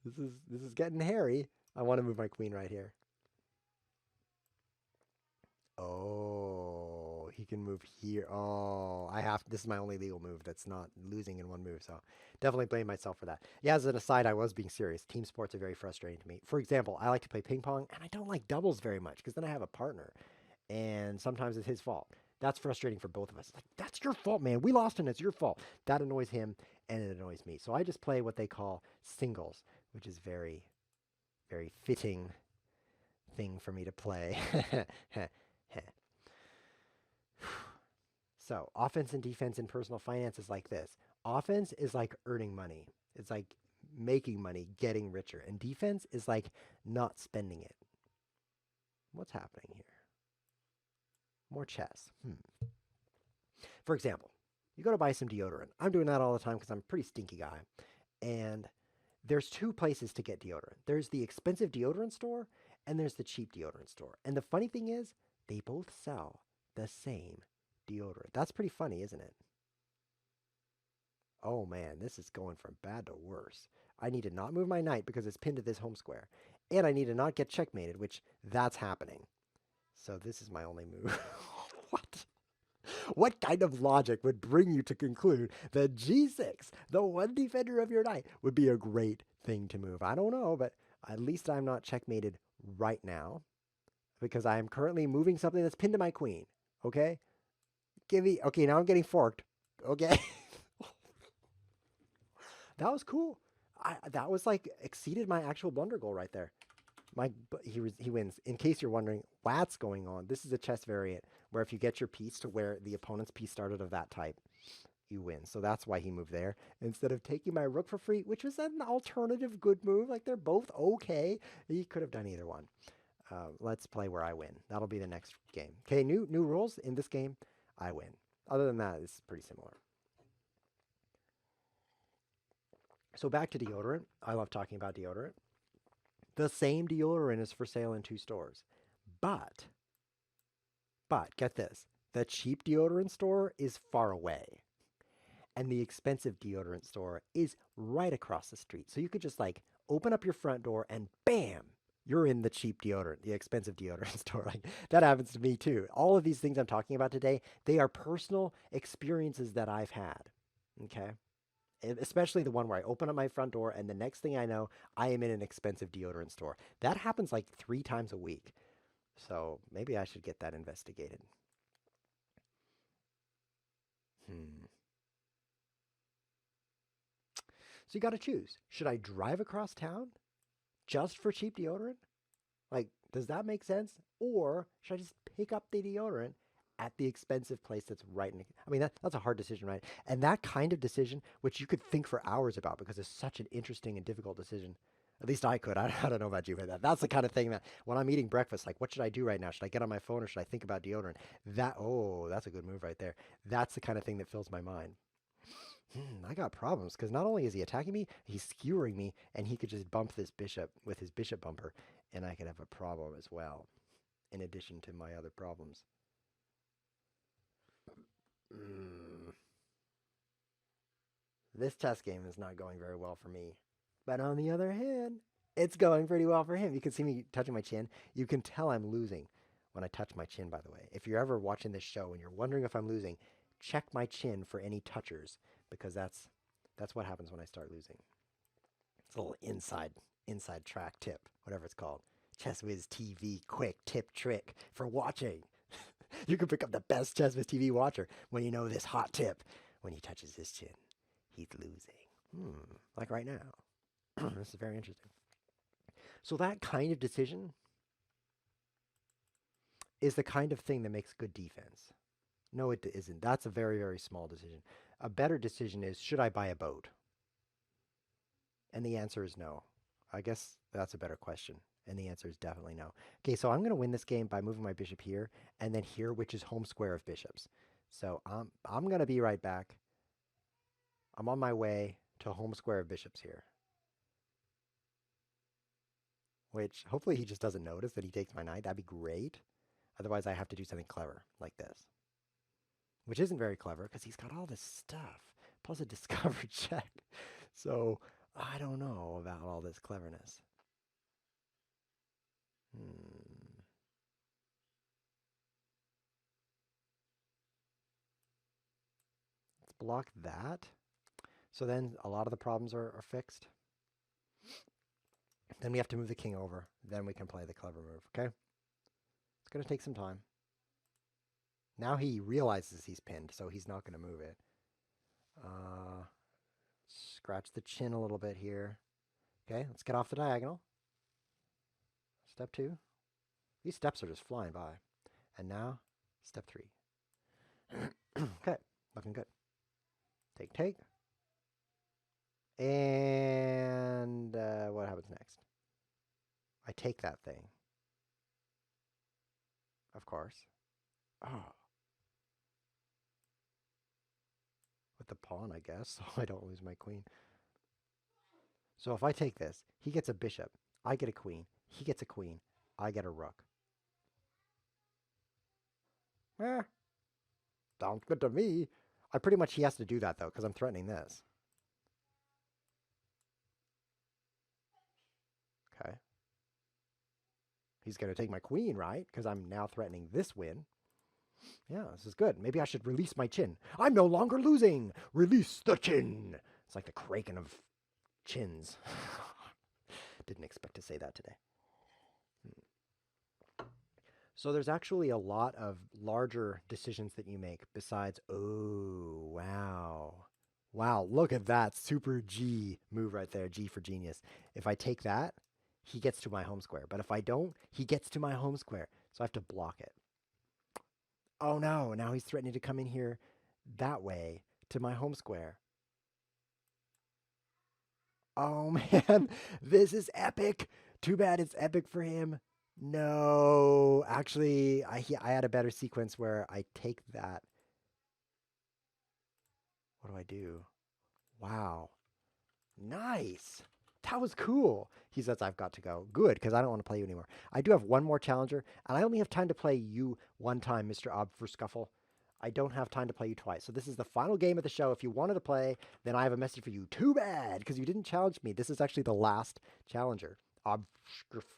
This is getting hairy. I want to move my queen right here. Oh, he can move here. Oh, this is my only legal move that's not losing in one move. So definitely blame myself for that. Yeah, as an aside, I was being serious. Team sports are very frustrating to me. For example, I like to play ping pong and I don't like doubles very much because then I have a partner and sometimes it's his fault. That's frustrating for both of us. It's like, that's your fault, man. We lost and it's your fault. That annoys him and it annoys me. So I just play what they call singles, which is very fitting thing for me to play. So, offense and defense in personal finance is like this. Offense is like earning money. It's like making money, getting richer. And defense is like not spending it. What's happening here? More chess. For example, you go to buy some deodorant. I'm doing that all the time because I'm a pretty stinky guy. And there's two places to get deodorant. There's the expensive deodorant store and there's the cheap deodorant store. And the funny thing is, they both sell the same deodorant. That's pretty funny, isn't it? Oh man, this is going from bad to worse. I need to not move my knight because it's pinned to this home square. And I need to not get checkmated, which that's happening. So this is my only move. What? What kind of logic would bring you to conclude that G6, the one defender of your knight, would be a great thing to move? I don't know, but at least I'm not checkmated right now because I am currently moving something that's pinned to my queen. Okay? Okay, now I'm getting forked. Okay? That was cool. That was like exceeded my actual blunder goal right there. He wins. In case you're wondering what's going on, this is a chess variant where if you get your piece to where the opponent's piece started of that type, you win. So that's why he moved there instead of taking my rook for free, which was an alternative good move. Like they're both okay. He could have done either one. Let's play where I win. That'll be the next game. Okay, new rules in this game. I win. Other than that, it's pretty similar. So back to deodorant. I love talking about deodorant. The same deodorant is for sale in two stores. But, get this. The cheap deodorant store is far away. And the expensive deodorant store is right across the street. So you could just like open up your front door and bam, you're in the cheap deodorant, the expensive deodorant store. Like that happens to me too. All of these things I'm talking about today, they are personal experiences that I've had. Okay? Especially the one where I open up my front door and the next thing I know, I am in an expensive deodorant store. That happens like 3 times a week. So maybe I should get that investigated. Hmm. So you got to choose. Should I drive across town just for cheap deodorant? Like, does that make sense? Or should I just pick up the deodorant at the expensive place that's right in, I mean, that's a hard decision, right? And that kind of decision, which you could think for hours about because it's such an interesting and difficult decision. At least I could. I don't know about you, but that's the kind of thing that when I'm eating breakfast, like, what should I do right now? Should I get on my phone or should I think about deodorant? Oh, that's a good move right there. That's the kind of thing that fills my mind. I got problems because not only is he attacking me, he's skewering me, and he could just bump this bishop with his bishop bumper, and I could have a problem as well, in addition to my other problems. This chess game is not going very well for me. But on the other hand, it's going pretty well for him. You can see me touching my chin. You can tell I'm losing when I touch my chin, by the way. If you're ever watching this show and you're wondering if I'm losing, check my chin for any touchers, because that's what happens when I start losing. It's a little inside track tip, whatever it's called. ChessWhiz TV quick tip trick for watching. You can pick up the best ChessWhiz TV watcher when you know this hot tip. When he touches his chin, he's losing. Like right now. This is very interesting. So that kind of decision is the kind of thing that makes good defense. No, it isn't. That's a very, very small decision. A better decision is, should I buy a boat? And the answer is no. I guess that's a better question. And the answer is definitely no. Okay, so I'm going to win this game by moving my bishop here and then here, which is home square of bishops. So I'm going to be right back. I'm on my way to home square of bishops here. Which, hopefully he just doesn't notice that he takes my knight. That'd be great. Otherwise, I have to do something clever, like this. Which isn't very clever, because he's got all this stuff. Plus a discovered check. So, I don't know about all this cleverness. Let's block that. So then a lot of the problems are fixed. Then we have to move the king over. Then we can play the clever move, okay? It's going to take some time. Now he realizes he's pinned, so he's not going to move it. Scratch the chin a little bit here. Okay, let's get off the diagonal. Step 2. These steps are just flying by. And now, step 3. Okay, looking good. Take, take. And what happens next? I take that thing. Of course. Oh. With the pawn, I guess, so I don't lose my queen. So if I take this, he gets a bishop. I get a queen. He gets a queen. I get a rook. Sounds good to me. Pretty much he has to do that, though, because I'm threatening this. Okay. He's going to take my queen, right? Because I'm now threatening this win. Yeah, this is good. Maybe I should release my chin. I'm no longer losing. Release the chin. It's like the kraken of chins. Didn't expect to say that today. So there's actually a lot of larger decisions that you make besides, oh, wow. Wow, look at that super G move right there, G for genius. If I take that, he gets to my home square. But if I don't, he gets to my home square. So I have to block it. Oh no, now he's threatening to come in here that way to my home square. Oh man, this is epic. Too bad it's epic for him. No, actually, I had a better sequence where I take that. What do I do? Wow. Nice. That was cool. He says, I've got to go. Good, because I don't want to play you anymore. I do have one more challenger, and I only have time to play you one time, Mr. Ob for Scuffle. I don't have time to play you twice. So this is the final game of the show. If you wanted to play, then I have a message for you. Too bad, because you didn't challenge me. This is actually the last challenger. Ob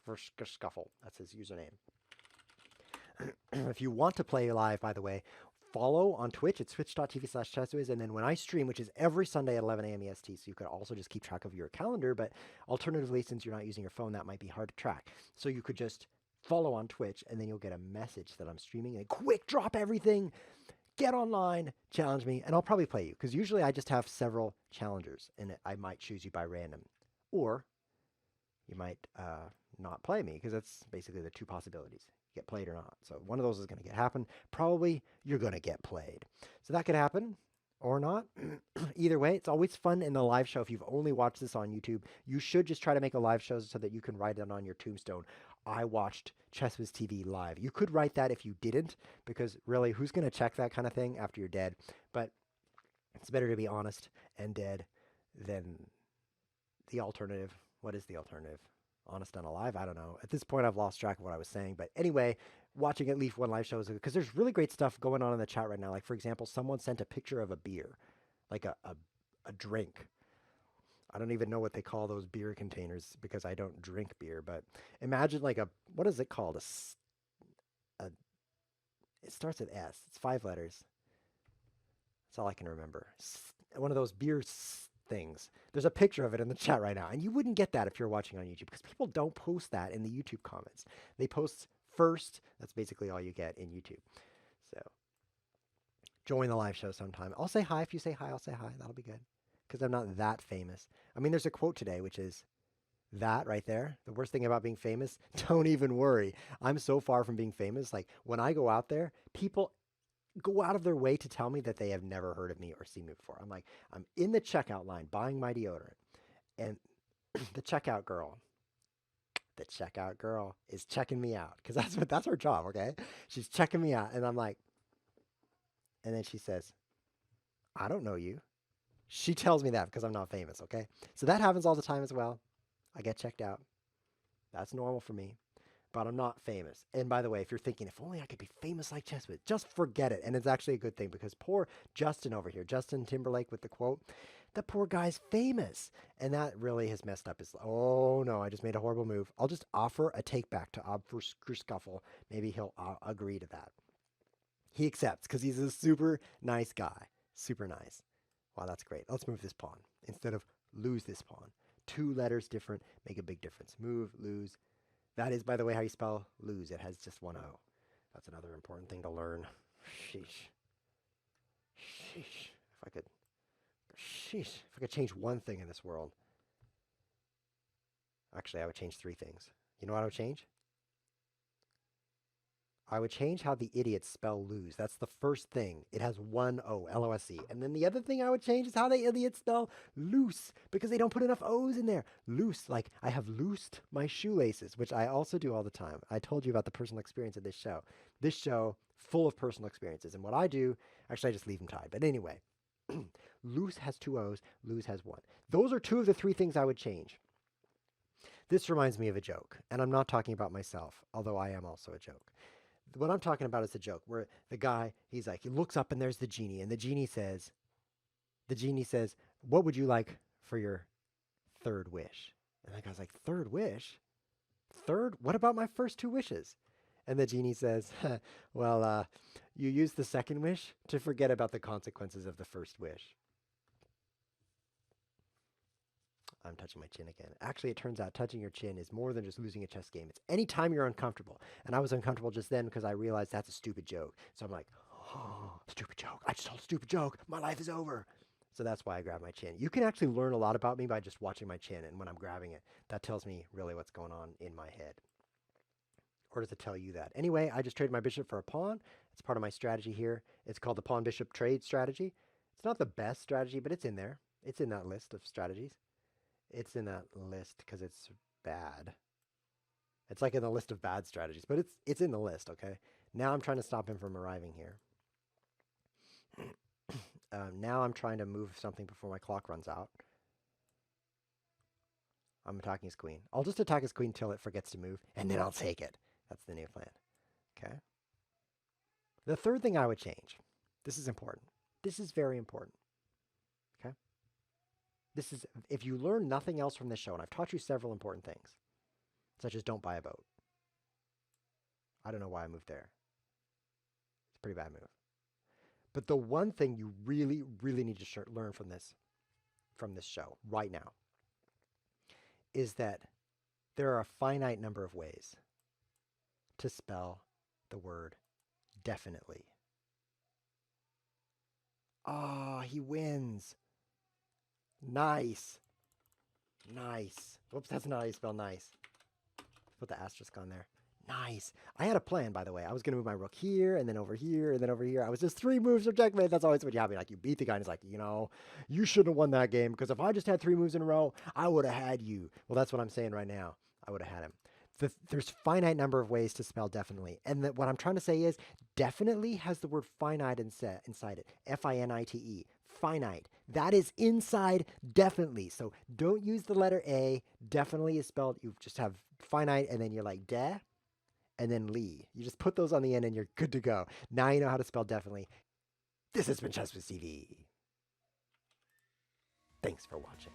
for Scuffle. That's his username. If you want to play live, by the way, follow on Twitch. It's twitch.tv/ChessWhiz. And then when I stream, which is every Sunday at 11 a.m. EST, so you could also just keep track of your calendar. But alternatively, since you're not using your phone, that might be hard to track. So you could just follow on Twitch, and then you'll get a message that I'm streaming. And quick, drop everything. Get online, challenge me, and I'll probably play you. Because usually I just have several challengers, and I might choose you by random. Or you might not play me, because that's basically the two possibilities. get played or not. So one of those is going to happen. Probably you're going to get played. So that could happen or not. Either way, it's always fun in the live show. If you've only watched this on YouTube, you should just try to make a live show so that you can write it on your tombstone. I watched ChessWhiz TV live. You could write that if you didn't, because really, who's going to check that kind of thing after you're dead? But it's better to be honest and dead than the alternative. What is the alternative? Honest and alive? I don't know. At this point, I've lost track of what I was saying. But anyway, watching at least one live show is because there's really great stuff going on in the chat right now. Like, for example, someone sent a picture of a beer, like a drink. I don't even know what they call those beer containers because I don't drink beer. But imagine like what is it called? It starts with S. It's 5 letters. That's all I can remember. One of those beer things. There's a picture of it in the chat right now. And you wouldn't get that if you're watching on YouTube because people don't post that in the YouTube comments. They post first. That's basically all you get in YouTube. So join the live show sometime. I'll say hi. If you say hi, I'll say hi. That'll be good because I'm not that famous. I mean, there's a quote today, which is that right there. The worst thing about being famous, don't even worry. I'm so far from being famous. Like when I go out there, people go out of their way to tell me that they have never heard of me or seen me before. I'm like, I'm in the checkout line buying my deodorant, and the checkout girl is checking me out because that's her job. Okay, she's checking me out, and I'm like, and then she says, "I don't know you." She tells me that because I'm not famous. Okay, so that happens all the time as well. I get checked out. That's normal for me. But I'm not famous. And by the way, if you're thinking, if only I could be famous like ChessWhiz, just forget it. And it's actually a good thing because poor Justin over here, Justin Timberlake with the quote, that poor guy's famous. And that really has messed up his, oh no, I just made a horrible move. I'll just offer a take back to Ob for Scuffle. Maybe he'll agree to that. He accepts because he's a super nice guy. Super nice. Wow, that's great. Let's move this pawn instead of lose this pawn. 2 letters different make a big difference. Move, lose. That is, by the way, how you spell lose. It has just 1 O. That's another important thing to learn. Sheesh. Sheesh. If I could change one thing in this world. Actually, I would change 3 things. You know what I would change? I would change how the idiots spell lose. That's the first thing. It has 1 O, L-O-S-E. And then the other thing I would change is how the idiots spell loose, because they don't put enough O's in there. Loose, like I have loosed my shoelaces, which I also do all the time. I told you about the personal experience of this show. This show, full of personal experiences. And what I do, actually I just leave them tied. But anyway, loose has 2 O's, lose has 1. Those are 2 of the 3 things I would change. This reminds me of a joke, and I'm not talking about myself, although I am also a joke. What I'm talking about is a joke where the guy, he's like, he looks up and there's the genie, and the genie says, what would you like for your 3rd wish? And the guy's like, 3rd wish? 3rd? What about my first 2 wishes? And the genie says, well, you use the 2nd wish to forget about the consequences of the 1st wish. I'm touching my chin again. Actually, it turns out touching your chin is more than just losing a chess game. It's anytime you're uncomfortable. And I was uncomfortable just then because I realized that's a stupid joke. So I'm like, oh, stupid joke. I just told a stupid joke. My life is over. So that's why I grab my chin. You can actually learn a lot about me by just watching my chin. And when I'm grabbing it, that tells me really what's going on in my head. Or does it tell you that? Anyway, I just traded my bishop for a pawn. It's part of my strategy here. It's called the pawn-bishop trade strategy. It's not the best strategy, but it's in there. It's in that list of strategies. It's in that list because it's bad. It's like in the list of bad strategies, but it's in the list, okay? Now I'm trying to stop him from arriving here. Now I'm trying to move something before my clock runs out. I'm attacking his queen. I'll just attack his queen till it forgets to move, and then I'll take it. That's the new plan, okay? The 3rd thing I would change. This is important. This is very important. This is, if you learn nothing else from this show, and I've taught you several important things, such as don't buy a boat. I don't know why I moved there. It's a pretty bad move. But the one thing you really, really need to learn from this show right now is that there are a finite number of ways to spell the word definitely. Ah, he wins. Nice. Nice. Whoops, that's not how you spell nice. Put the asterisk on there. Nice. I had a plan, by the way. I was going to move my rook here, and then over here, and then over here. I was just 3 moves from checkmate. That's always what you have. Like, you beat the guy, and he's like, you shouldn't have won that game, because if I just had 3 moves in a row, I would have had you. Well, that's what I'm saying right now. I would have had him. There's finite number of ways to spell definitely. And what I'm trying to say is, definitely has the word finite inside it. F-I-N-I-T-E. Finite. That is inside definitely. So don't use the letter A. Definitely is spelled, you just have finite, and then you're like, and then Lee. You just put those on the end and you're good to go. Now you know how to spell definitely. This has been ChessWhiz TV. Thanks for watching.